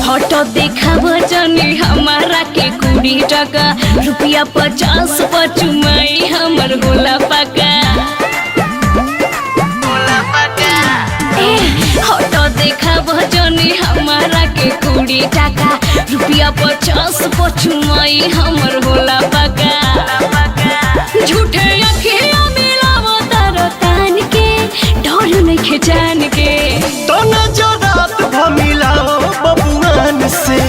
Photo देखाव जनी हमारा के 20 टका रुपया 50 पचुमाई हमर होला पका। फोटो देखाव जनी हमारा के 20 टका रुपया 50 पचुमाई हमर होला पका। झूठे अखिया मिलाव तार तान के डर नहीं जान के तो नजरात भमिलाओ बबुआन से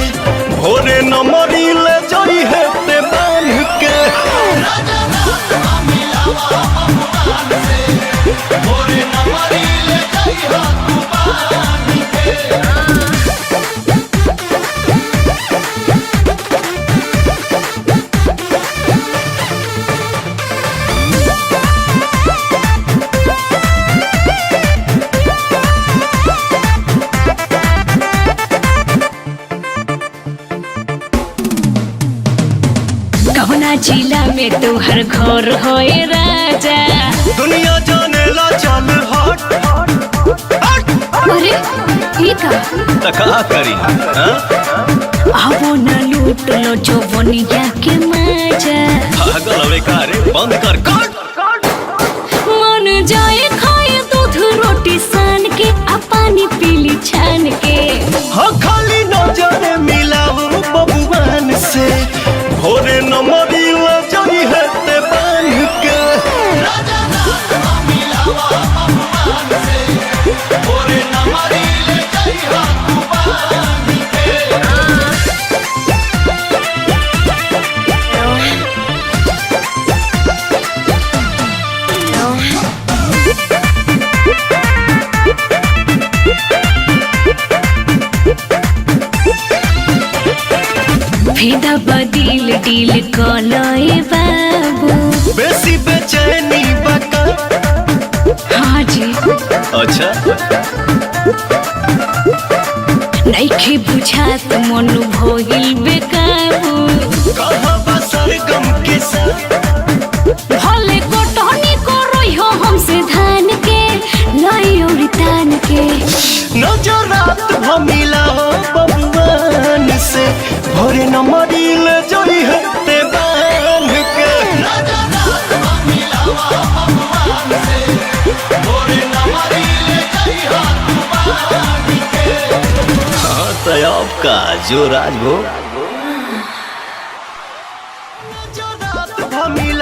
भोरे न मरिल जई है ते बांध के। भोरे न मरिल जई है तू बांध के। कौना जिला में तोहर घर होए राजा? दुनिया जाने ला चल हट अरे ये का तका करी आवो न लूट लो जो बनिया के मजा। पागल हवे का रे बंद कर मन जाए खाए दूध रोटी सान के आ पानी पीली छान के। हाँ खाली नजर मिलाओ बबुआन से भोरे न मरिल जई है ते बांध के। भोरे न मरिल जई है तू बांध के। फेदा बदिल डील कलए बाबू। बेसी बेचैनी बका। हाँ जी अच्छा नइखे बुझात मन भइल बेकाबू। कहाँ बसर गम के साथ भले कोटनी करई हो हमसे धान के लाई और तान के। नजरात भमिलाओ बबुआन से भोरे न मरिल जई है ते बांध के। भोरे न मरिल जई है तू बांध के। हाँ तो अब का जो राजभोग